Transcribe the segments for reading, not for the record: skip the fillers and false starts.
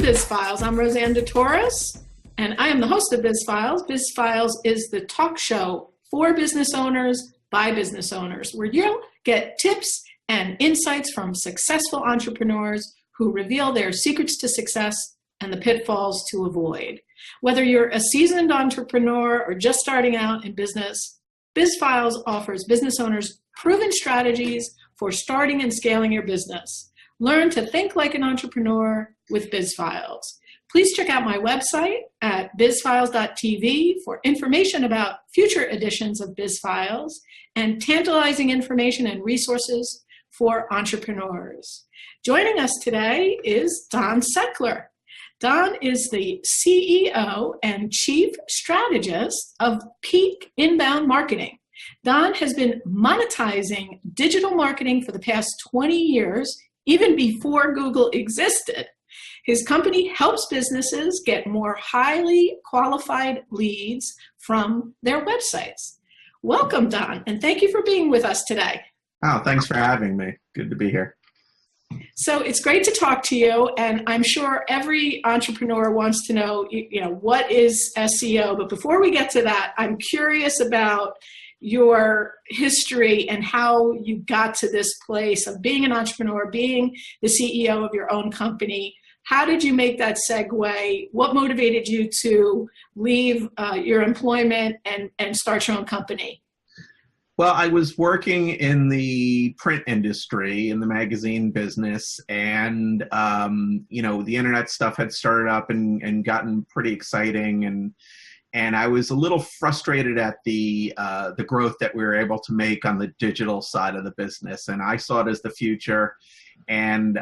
Biz Files. I'm Rosanne DeTorres, and I am the host of Biz Files. Biz Files is the talk show for business owners by business owners, where you'll get tips and insights from successful entrepreneurs who reveal their secrets to success and the pitfalls to avoid. Whether you're a seasoned entrepreneur or just starting out in business, Biz Files offers business owners proven strategies for starting and scaling your business. Learn to think like an entrepreneur with Biz Files. Please check out my website at bizfiles.tv for information about future editions of Biz Files and tantalizing information and resources for entrepreneurs. Joining us today is Don Seckler. Don is the CEO and Chief Strategist of Peak Inbound Marketing. Don has been monetizing digital marketing for the past 20 years, even before Google existed. His company helps businesses get more highly qualified leads from their websites. Welcome, Don, and thank you for being with us today. Oh, thanks for having me. Good to be here. So it's great to talk to you, and I'm sure every entrepreneur wants to know, what is SEO? But before we get to that, I'm curious about your history and how you got to this place of being an entrepreneur, being the CEO of your own company. How did you make that segue? What motivated you to leave your employment and start your own company? Well, I was working in the print industry, in the magazine business, and the internet stuff had started up and gotten pretty exciting, and I was a little frustrated at the growth that we were able to make on the digital side of the business, and I saw it as the future, and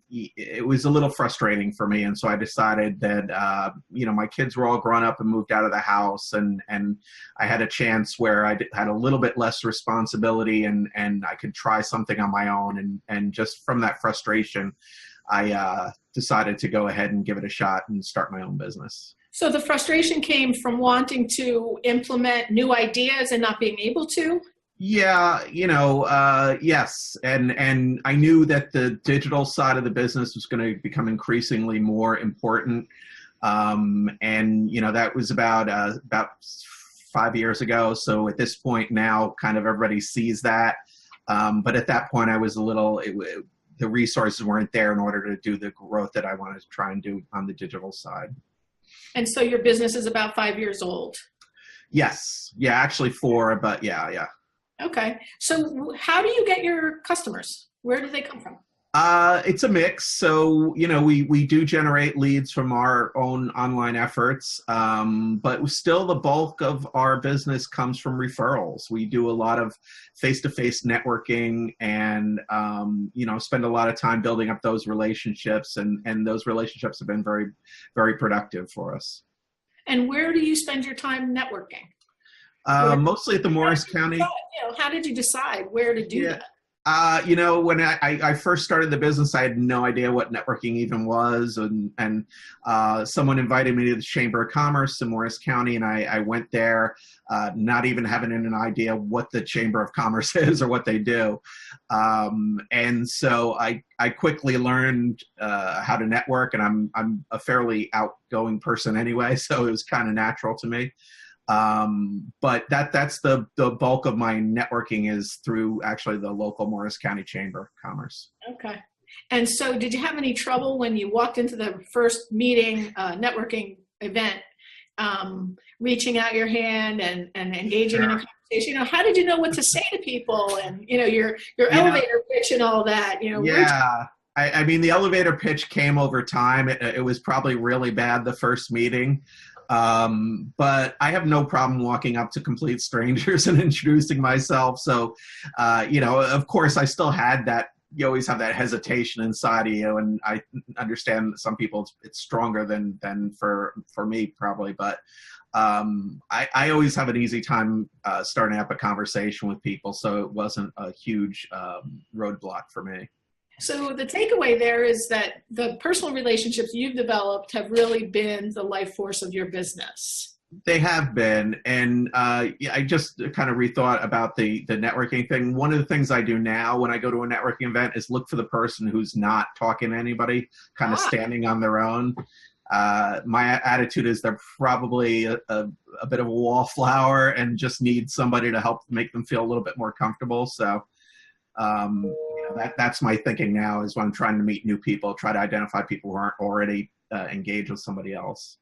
it was a little frustrating for me, and so I decided that my kids were all grown up and moved out of the house, and I had a chance where I had a little bit less responsibility, and I could try something on my own, and just from that frustration, I decided to go ahead and give it a shot and start my own business. So the frustration came from wanting to implement new ideas and not being able to? Yeah, yes. And I knew that the digital side of the business was going to become increasingly more important. That was about 5 years ago. So at this point now, kind of everybody sees that. But at that point, I was the resources weren't there in order to do the growth that I wanted to try and do on the digital side. And so your business is about 5 years old? Yes. Yeah, actually 4, but yeah. Okay. So how do you get your customers? Where do they come from? It's a mix. So, we do generate leads from our own online efforts, but still the bulk of our business comes from referrals. We do a lot of face-to-face networking and, spend a lot of time building up those relationships, and those relationships have been very, very productive for us. And where do you spend your time networking? Mostly at the Morris County. How did you decide where to do that? When I first started the business, I had no idea what networking even was, and someone invited me to the Chamber of Commerce in Morris County, and I went there, not even having an idea what the Chamber of Commerce is or what they do, and so I quickly learned how to network, and I'm a fairly outgoing person anyway, so it was kind of natural to me. But that's the bulk of my networking is through actually the local Morris County Chamber of Commerce. Okay. And so did you have any trouble when you walked into the first meeting, networking event, reaching out your hand and engaging in a conversation? How did you know what to say to people and, your elevator pitch and all that, Yeah. I mean, the elevator pitch came over time. It was probably really bad the first meeting. But I have no problem walking up to complete strangers and introducing myself. So, of course, I still had that. You always have that hesitation inside of you, and I understand that some people it's stronger than for me probably. But I always have an easy time starting up a conversation with people, so it wasn't a huge roadblock for me. So the takeaway there is that the personal relationships you've developed have really been the life force of your business. They have been, and yeah, I just kind of rethought about the networking thing. One of the things I do now when I go to a networking event is look for the person who's not talking to anybody, kind of standing on their own. My attitude is they're probably a bit of a wallflower and just need somebody to help make them feel a little bit more comfortable. So that's my thinking now is when I'm trying to meet new people, try to identify people who aren't already engaged with somebody else.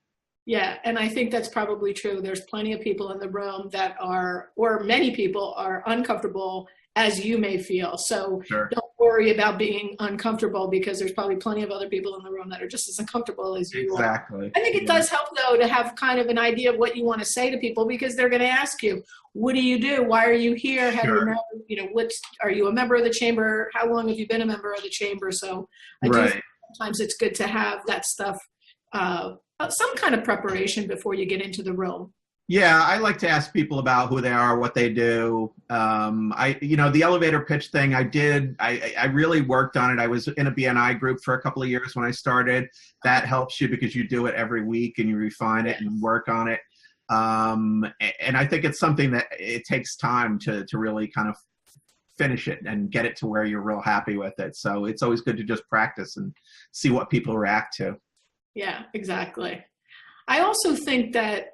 Yeah, and I think that's probably true. There's plenty of people in the room that are, or many people are uncomfortable as you may feel. So Sure. don't worry about being uncomfortable because there's probably plenty of other people in the room that are just as uncomfortable as you are. Exactly. I think it does help though to have kind of an idea of what you want to say to people because they're going to ask you, what do you do? Why are you here? How do you know, are you a member of the chamber? How long have you been a member of the chamber? So I do think sometimes it's good to have that stuff, some kind of preparation before you get into the room. Yeah, I like to ask people about who they are, what they do. The elevator pitch thing I really worked on it. I was in a BNI group for a couple of years when I started. That helps you because you do it every week and you refine it and work on it. And I think it's something that it takes time to really kind of finish it and get it to where you're real happy with it. So it's always good to just practice and see what people react to. Yeah, exactly. I also think that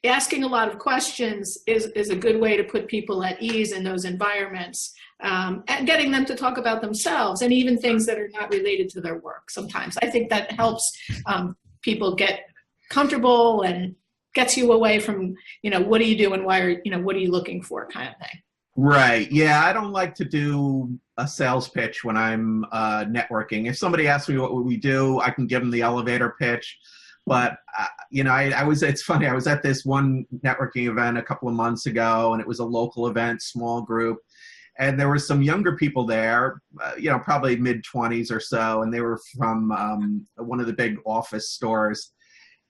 asking a lot of questions is a good way to put people at ease in those environments, and getting them to talk about themselves and even things that are not related to their work sometimes. I think that helps people get comfortable and gets you away from, what do you do and why are, what are you looking for kind of thing. Right. Yeah, I don't like to do a sales pitch when I'm networking. If somebody asks me what we do, I can give them the elevator pitch. But, it's funny. I was at this one networking event a couple of months ago, and it was a local event, small group. And there were some younger people there, probably mid-20s or so, and they were from one of the big office stores.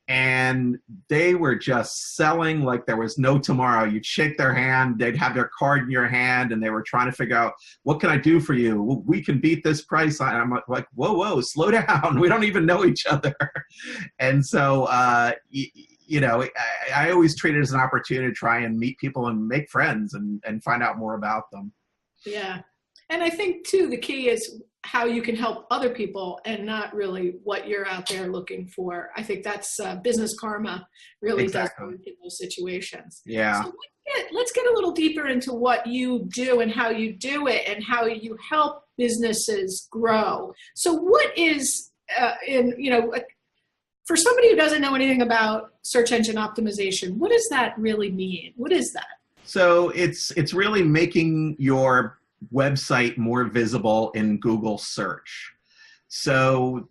And they were just selling like there was no tomorrow. You'd shake their hand, they'd have their card in your hand, and they were trying to figure out, what can I do for you? We can beat this price. And I'm like, whoa, slow down. We don't even know each other. And so, I always treat it as an opportunity to try and meet people and make friends and find out more about them. Yeah. And I think, too, the key is how you can help other people and not really what you're out there looking for. I think that's business karma really does work in those situations. Yeah. So let's get a little deeper into what you do and how you do it and how you help businesses grow. So what is, for somebody who doesn't know anything about search engine optimization, what does that really mean? What is that? So it's really making your website more visible in Google search. So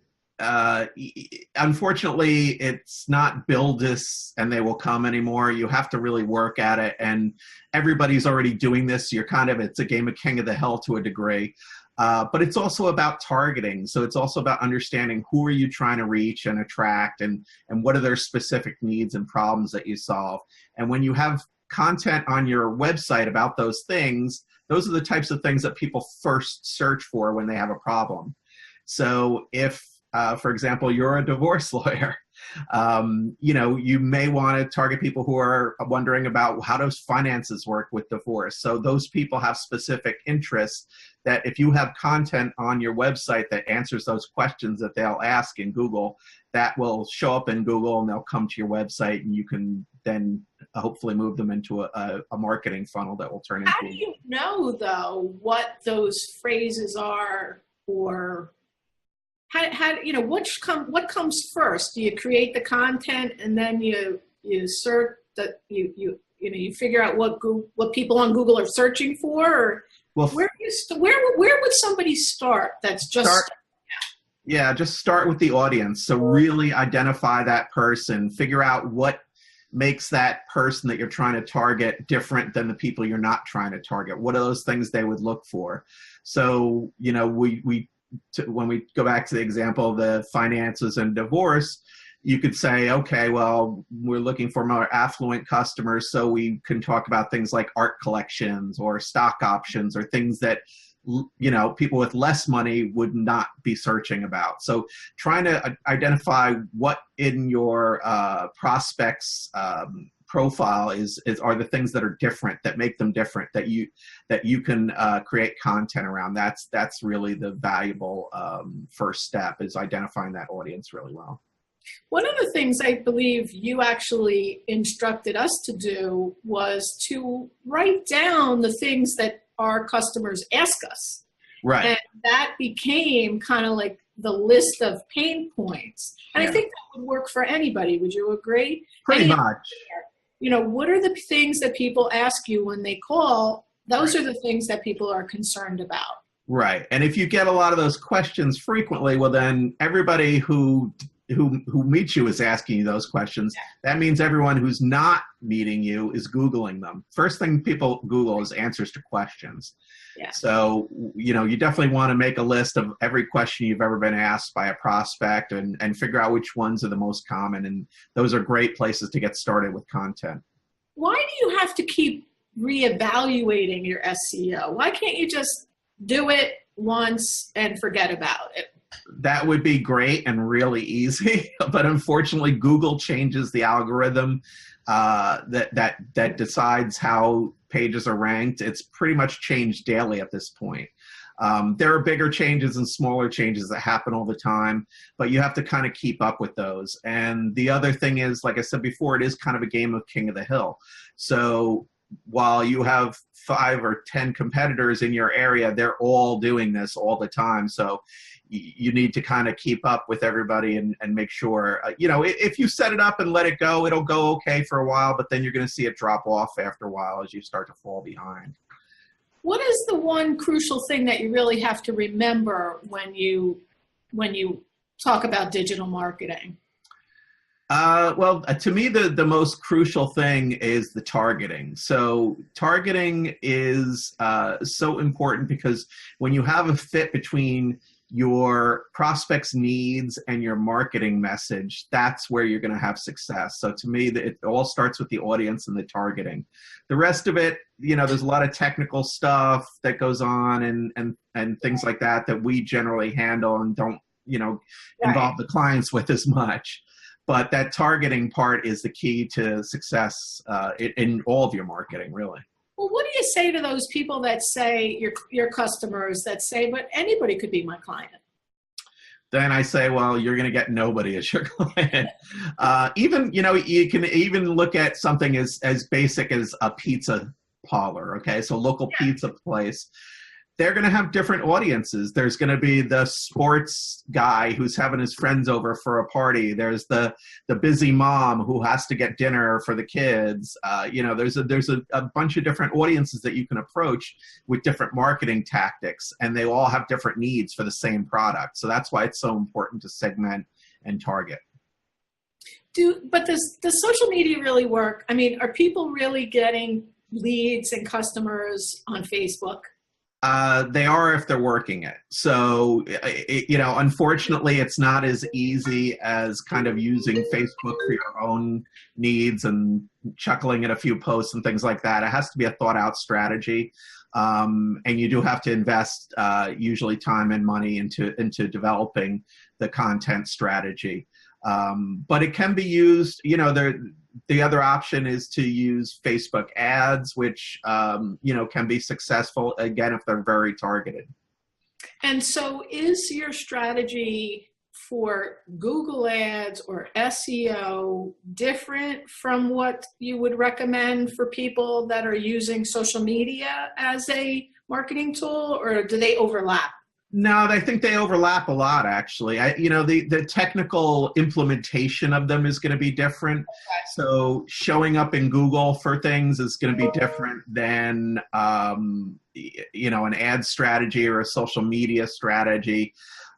unfortunately, it's not build this and they will come anymore. You have to really work at it, and everybody's already doing this. It's a game of king of the hill to a degree. But it's also about targeting. So it's also about understanding who are you trying to reach and attract, and what are their specific needs and problems that you solve. And when you have content on your website about those things, those are the types of things that people first search for when they have a problem. So if, for example, you're a divorce lawyer, you may want to target people who are wondering about how does finances work with divorce. So those people have specific interests that if you have content on your website that answers those questions that they'll ask in Google, that will show up in Google and they'll come to your website, and you can then hopefully move them into a marketing funnel that will turn into. How do you know, though, what those phrases are, or what comes first? Do you create the content and then you search that you figure out what people on Google are searching for, or where would somebody start? That's just just start with the audience. So really identify that person, figure out what makes that person that you're trying to target different than the people you're not trying to target. What are those things they would look for? So, when we go back to the example of the finances and divorce, you could say, okay, well, we're looking for more affluent customers, so we can talk about things like art collections or stock options or things that people with less money would not be searching about. So trying to identify what in your prospects profile are the things that are different, that make them different, that you can create content around. That's really the valuable first step, is identifying that audience really well. One of the things I believe you actually instructed us to do was to write down the things that our customers ask us. Right. And that became kind of like the list of pain points. And I think that would work for anybody. Would you agree? Pretty much. What are the things that people ask you when they call? Those are the things that people are concerned about. Right. And if you get a lot of those questions frequently, well, then everybody who meets you is asking you those questions. That means everyone who's not meeting you is Googling them. First thing people Google is answers to questions. Yeah. So, you definitely want to make a list of every question you've ever been asked by a prospect and figure out which ones are the most common. And those are great places to get started with content. Why do you have to keep reevaluating your SEO? Why can't you just do it once and forget about it? That would be great and really easy, but unfortunately, Google changes the algorithm that decides how pages are ranked. It's pretty much changed daily at this point. There are bigger changes and smaller changes that happen all the time, but you have to kind of keep up with those. And the other thing is, like I said before, it is kind of a game of king of the hill. So while you have 5 or 10 competitors in your area, they're all doing this all the time. So you need to kind of keep up with everybody and make sure, if you set it up and let it go, it'll go okay for a while, but then you're going to see it drop off after a while as you start to fall behind. What is the one crucial thing that you really have to remember when you talk about digital marketing? Well, to me, the most crucial thing is the targeting. So targeting is so important, because when you have a fit between your prospect's needs and your marketing message, that's where you're going to have success. So to me, it all starts with the audience and the targeting. The rest of it, there's a lot of technical stuff that goes on and things like that we generally handle and don't, involve the clients with as much. But that targeting part is the key to success in all of your marketing, really. Well, what do you say to those people that say, your customers that say, but anybody could be my client? Then I say, well, you're going to get nobody as your client. Even, you can even look at something as basic as a pizza parlor, okay? So local pizza place. They're going to have different audiences. There's going to be the sports guy who's having his friends over for a party. There's the busy mom who has to get dinner for the kids. There's a bunch of different audiences that you can approach with different marketing tactics, and they all have different needs for the same product. So that's why it's so important to segment and target. But does social media really work? I mean, are people really getting leads and customers on Facebook? They are if they're working it. So, unfortunately, it's not as easy as kind of using Facebook for your own needs and chuckling at a few posts and things like that. It has to be a thought out strategy. And you do have to invest usually time and money into developing the content strategy. But it can be used, the other option is to use Facebook ads, which, can be successful, again, if they're very targeted. And so is your strategy for Google ads or SEO different from what you would recommend for people that are using social media as a marketing tool, or do they overlap? No, I think they overlap a lot, actually. The technical implementation of them is going to be different. Okay. So showing up in Google for things is going to be different than, an ad strategy or a social media strategy.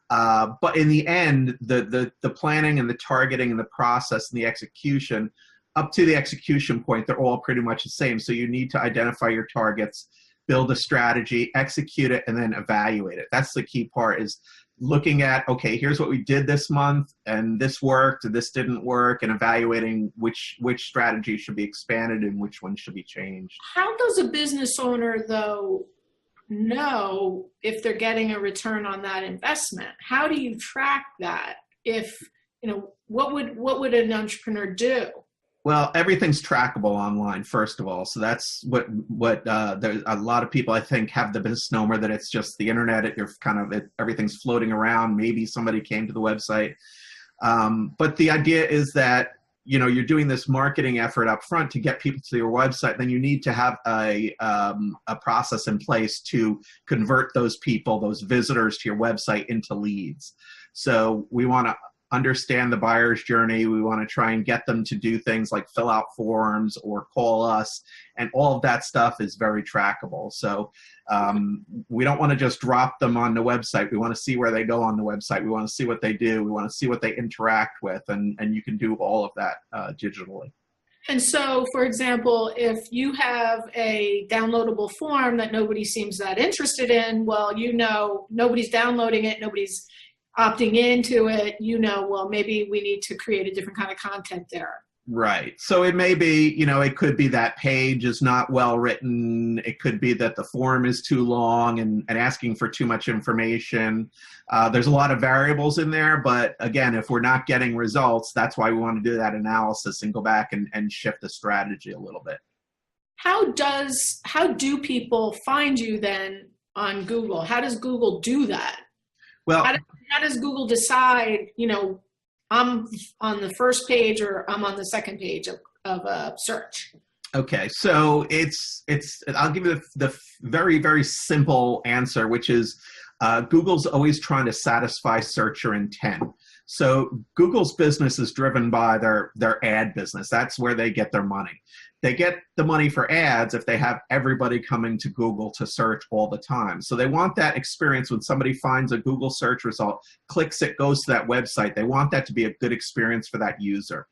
But in the end, the planning and the targeting and the process and the execution, up to the execution point, they're all pretty much the same. So you need to identify your targets, build a strategy, execute it, and then evaluate it. That's the key part, is looking at, okay, here's what we did this month, and this worked, and this didn't work, and evaluating which strategy should be expanded and which one should be changed. How does a business owner, though, know if they're getting a return on that investment? How do you track that? If, what would an entrepreneur do? Well, everything's trackable online, first of all. So that's what there's a lot of people, I think, have the misnomer that it's just the internet. Everything's floating around. Maybe somebody came to the website. But the idea is that, you're doing this marketing effort up front to get people to your website. Then you need to have a process in place to convert those people, those visitors to your website, into leads. So we want to understand the buyer's journey. We want to try and get them to do things like fill out forms or call us, and all of that stuff is very trackable. So we don't want to just drop them on the website. We want to see where they go on the website. We want to see what they do. We want to see what they interact with, and you can do all of that digitally. And so, for example, if you have a downloadable form that nobody seems that interested in, well, nobody's downloading it, nobody's opting into it, well, maybe we need to create a different kind of content there. Right. So it may be, it could be that page is not well written. It could be that the form is too long and asking for too much information. There's a lot of variables in there, but again, if we're not getting results, that's why we want to do that analysis and go back and shift the strategy a little bit. How do people find you then on Google? How does Google do that? Well, how does Google decide, I'm on the first page or I'm on the second page of a search? Okay, so I'll give you the very, very simple answer, which is Google's always trying to satisfy searcher intent. So Google's business is driven by their ad business. That's where they get their money. They get the money for ads if they have everybody coming to Google to search all the time. So they want that experience when somebody finds a Google search result, clicks it, goes to that website. They want that to be a good experience for that user.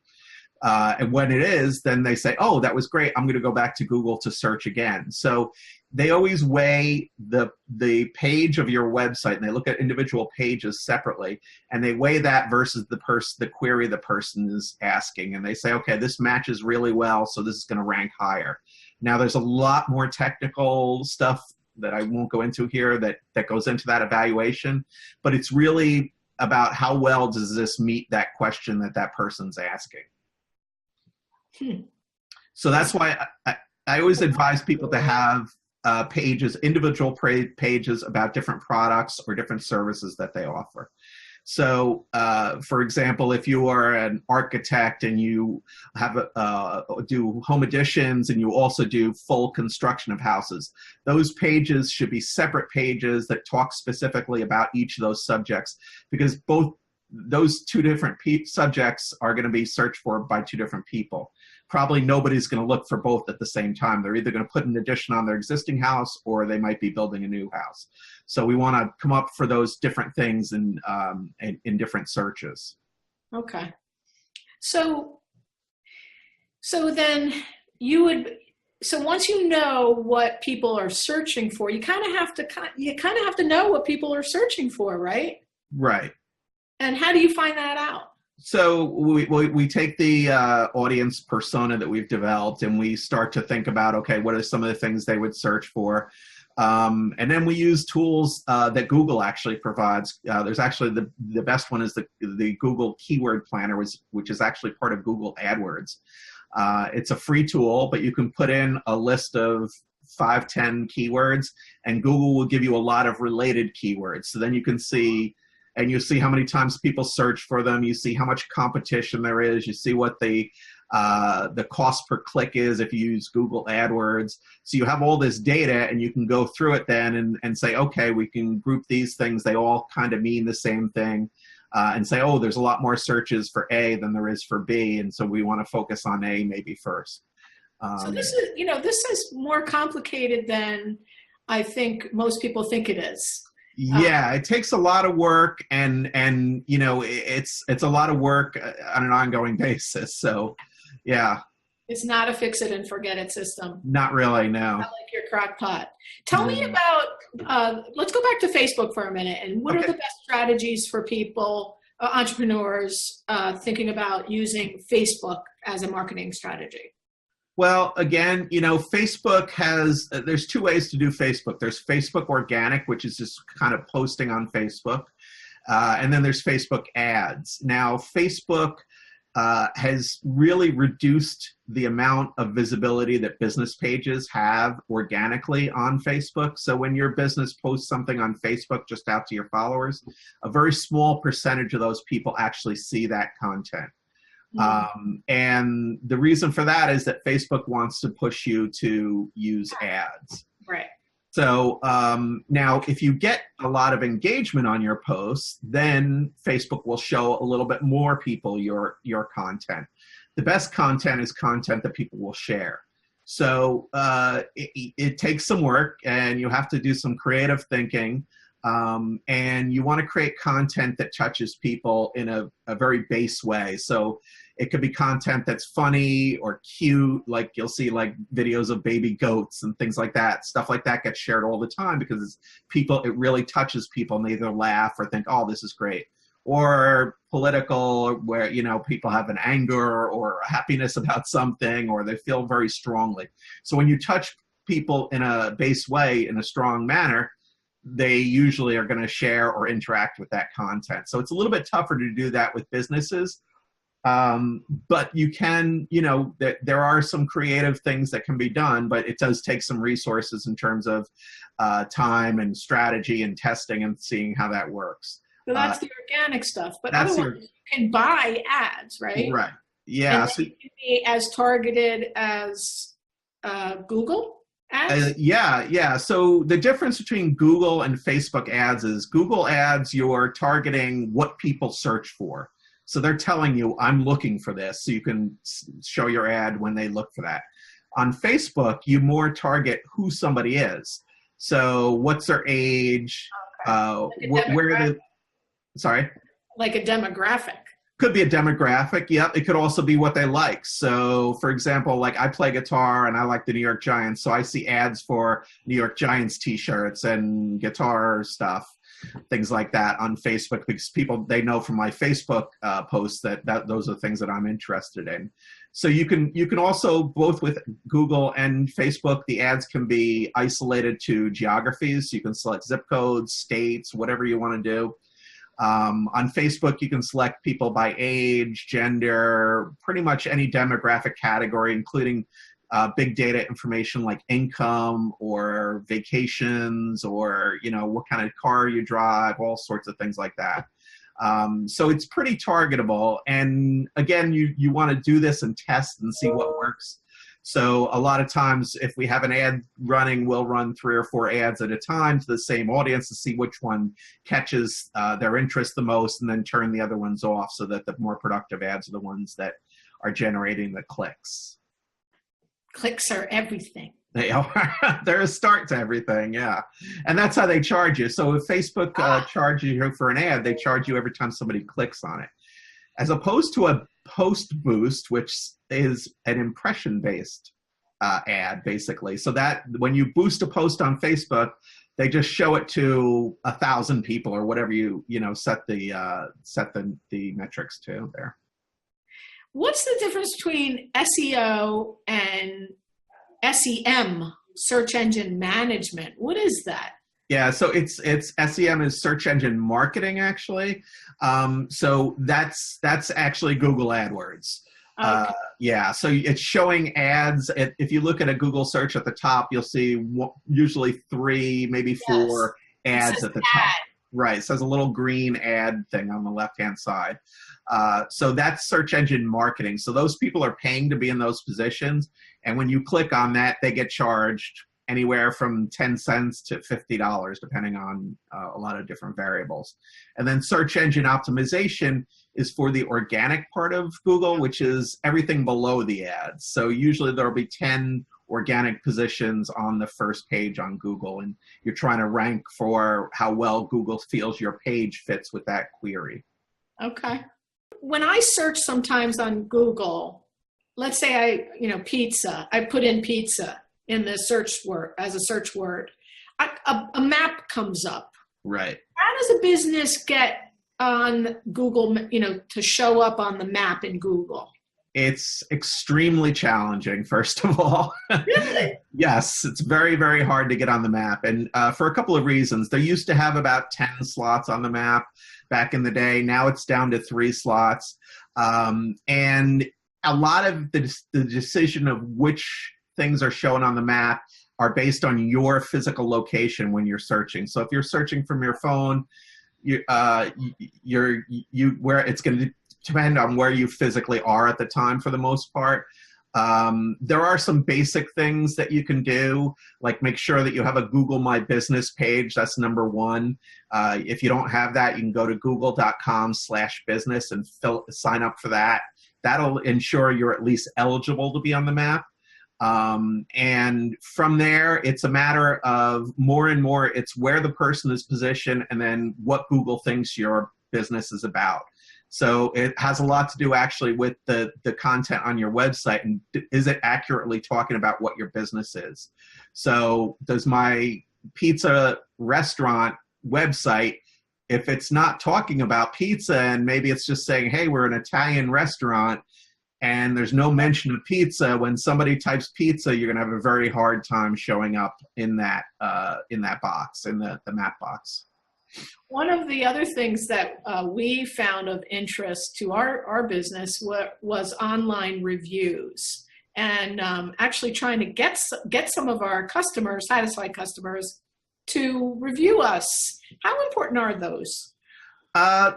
And when it is, then they say, oh, that was great. I'm going to go back to Google to search again. So they always weigh the page of your website, and they look at individual pages separately, and they weigh that versus the query the person is asking. And they say, okay, this matches really well, so this is going to rank higher. Now, there's a lot more technical stuff that I won't go into here that goes into that evaluation, but it's really about how well does this meet that question that person's asking. So that's why I always advise people to have individual pages about different products or different services that they offer. So, for example, if you are an architect and you have do home additions and you also do full construction of houses, those pages should be separate pages that talk specifically about each of those subjects, because both those two different subjects are going to be searched for by two different people. Probably nobody's going to look for both at the same time. They're either going to put an addition on their existing house or they might be building a new house. So we want to come up for those different things in different searches. Okay. So then so once you know what people are searching for, you kind of have to know what people are searching for, right? Right. And how do you find that out? So we take the audience persona that we've developed and we start to think about, okay, what are some of the things they would search for? And then we use tools that Google actually provides. There's actually the best one is the Google Keyword Planner, which is actually part of Google AdWords. It's a free tool, but you can put in a list of 5-10 keywords, and Google will give you a lot of related keywords. So then you can see. And you see how many times people search for them. You see how much competition there is. You see what the cost per click is if you use Google AdWords. So you have all this data, and you can go through it then and say, okay, we can group these things. They all kind of mean the same thing. And say, oh, there's a lot more searches for A than there is for B, and so we want to focus on A maybe first. So this is more complicated than I think most people think it is. Yeah, it takes a lot of work, and it's a lot of work on an ongoing basis. So, yeah. It's not a fix it and forget it system. Not really, no. Not like your crock pot. Tell me about, let's go back to Facebook for a minute. And what are the best strategies for people, entrepreneurs, thinking about using Facebook as a marketing strategy? Well, again, Facebook has, there's two ways to do Facebook. There's Facebook organic, which is just kind of posting on Facebook. And then there's Facebook ads. Now, Facebook has really reduced the amount of visibility that business pages have organically on Facebook. So when your business posts something on Facebook just out to your followers, a very small percentage of those people actually see that content. And the reason for that is that Facebook wants to push you to use ads. Right. So now if you get a lot of engagement on your posts, then Facebook will show a little bit more people your content. The best content is content that people will share. So it takes some work, and you have to do some creative thinking. And you want to create content that touches people in a very base way. So it could be content that's funny or cute, like you'll see like videos of baby goats and things like that. Stuff like that gets shared all the time because it really touches people, and they either laugh or think, oh, this is great. Or political, where people have an anger or a happiness about something, or they feel very strongly. So when you touch people in a base way, in a strong manner, they usually are going to share or interact with that content. So it's a little bit tougher to do that with businesses. But you can, there are some creative things that can be done, but it does take some resources in terms of time and strategy and testing and seeing how that works. So that's the organic stuff. But otherwise, you can buy ads, right? Right. Yeah. And so it can be as targeted as Google ads? Yeah. So the difference between Google and Facebook ads is Google ads, you're targeting what people search for. So they're telling you, I'm looking for this, so you can show your ad when they look for that. On Facebook, you more target who somebody is. So what's their age? Sorry? Like a demographic. Could be a demographic, yep. It could also be what they like. So, for example, like I play guitar and I like the New York Giants, so I see ads for New York Giants t-shirts and guitar stuff, things like that on Facebook, because they know from my Facebook posts that those are things that I'm interested in. So you can also, both with Google and Facebook, the ads can be isolated to geographies. So you can select zip codes, states, whatever you want to do. On Facebook, you can select people by age, gender, pretty much any demographic category, including big data information like income or vacations or, what kind of car you drive, all sorts of things like that. So it's pretty targetable. And again, you want to do this and test and see what works. So a lot of times if we have an ad running, we'll run 3 or 4 ads at a time to the same audience to see which one catches their interest the most, and then turn the other ones off so that the more productive ads are the ones that are generating the clicks. Clicks are everything. They are. They're a start to everything, yeah. And that's how they charge you. So if Facebook charges you for an ad, they charge you every time somebody clicks on it. As opposed to a post boost, which is an impression-based ad, basically. So that when you boost a post on Facebook, they just show it to 1,000 people or whatever you set the metrics to there. What's the difference between SEO and SEM, search engine management? What is that? Yeah, so it's SEM is search engine marketing, actually. So that's actually Google AdWords. Okay. Yeah, so it's showing ads. If you look at a Google search at the top, you'll see usually 3, maybe 4 ads at the top. Right, it says a little green ad thing on the left-hand side. So that's search engine marketing. So those people are paying to be in those positions, and when you click on that, they get charged anywhere from 10 cents to $50, depending on a lot of different variables. And then search engine optimization is for the organic part of Google, which is everything below the ads. So usually there'll be 10 organic positions on the first page on Google, and you're trying to rank for how well Google feels your page fits with that query. Okay. When I search sometimes on Google, let's say pizza, I put in pizza in the search word as a search word, a map comes up. Right. How does a business get on Google, to show up on the map in Google? It's extremely challenging, first of all. Really? Yes, it's very, very hard to get on the map. And for a couple of reasons. They used to have about 10 slots on the map back in the day. Now it's down to 3 slots. And a lot of the decision of which things are shown on the map are based on your physical location when you're searching. So if you're searching from your phone, where it's going to depend on where you physically are at the time for the most part. There are some basic things that you can do, like make sure that you have a Google My Business page. That's number one. If you don't have that, you can go to google.com/business and sign up for that. That'll ensure you're at least eligible to be on the map. And from there, it's a matter of more and more, it's where the person is positioned and then what Google thinks your business is about. So it has a lot to do actually with the content on your website, and is it accurately talking about what your business is? So does my pizza restaurant website, if it's not talking about pizza and maybe it's just saying, hey, we're an Italian restaurant, and there's no mention of pizza, when somebody types pizza, you're going to have a very hard time showing up in that box, in the map box. One of the other things that we found of interest to our business was online reviews, and actually trying to get some of our customers, satisfied customers, to review us. How important are those?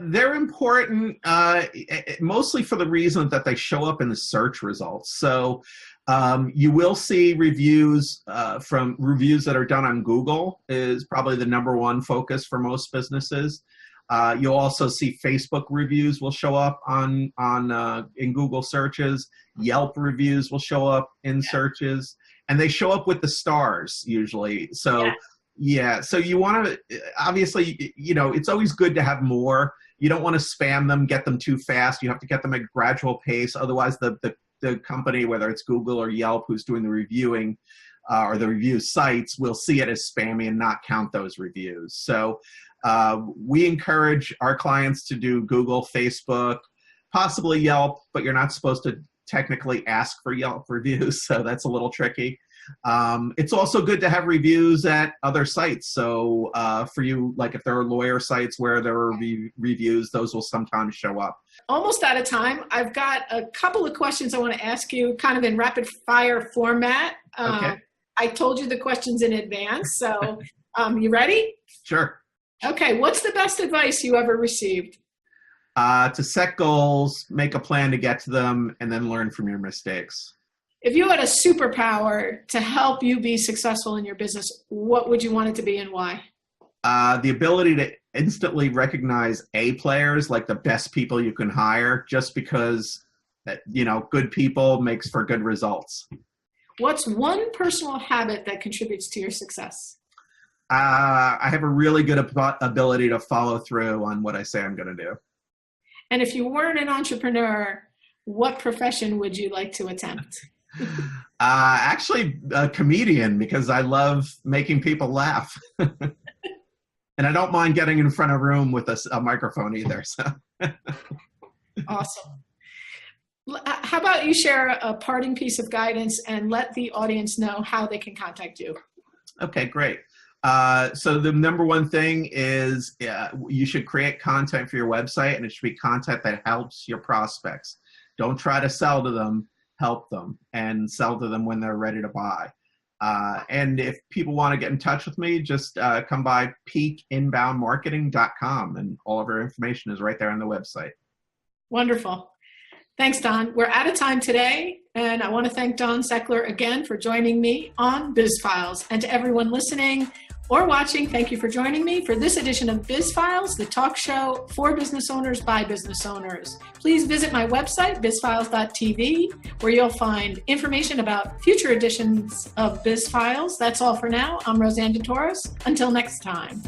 They're important mostly for the reason that they show up in the search results. So you will see reviews from reviews that are done on Google is probably the #1 focus for most businesses. You'll also see Facebook reviews will show up in Google searches. Yelp reviews will show up in searches, and they show up with the stars usually. So. Yeah, so you want to, obviously, it's always good to have more. You don't want to spam them, get them too fast. You have to get them at a gradual pace. Otherwise, the company, whether it's Google or Yelp, who's doing the reviewing or the review sites, will see it as spammy and not count those reviews. So we encourage our clients to do Google, Facebook, possibly Yelp, but you're not supposed to technically ask for Yelp reviews, so that's a little tricky. It's also good to have reviews at other sites. So for you, like if there are lawyer sites where there are reviews, those will sometimes show up. Almost out of time. I've got a couple of questions I want to ask you kind of in rapid fire format. Okay. I told you the questions in advance. So you ready? Sure. Okay. What's the best advice you ever received? To set goals, make a plan to get to them, and then learn from your mistakes. If you had a superpower to help you be successful in your business, what would you want it to be and why? The ability to instantly recognize A players, like the best people you can hire, just because, good people makes for good results. What's one personal habit that contributes to your success? I have a really good ability to follow through on what I say I'm going to do. And if you weren't an entrepreneur, what profession would you like to attempt? Actually, a comedian, because I love making people laugh. And I don't mind getting in front of a room with a microphone either. So. Awesome. How about you share a parting piece of guidance and let the audience know how they can contact you? Okay, great. So the #1 thing is you should create content for your website, and it should be content that helps your prospects. Don't try to sell to them. Help them and sell to them when they're ready to buy. And if people want to get in touch with me, just come by peakinboundmarketing.com, and all of our information is right there on the website. Wonderful. Thanks, Don. We're out of time today, and I want to thank Don Seckler again for joining me on Biz Files. And to everyone listening or watching, thank you for joining me for this edition of Biz Files, the talk show for business owners by business owners. Please visit my website, bizfiles.tv, where you'll find information about future editions of Biz Files. That's all for now. I'm Rosanne DeTorres. Until next time.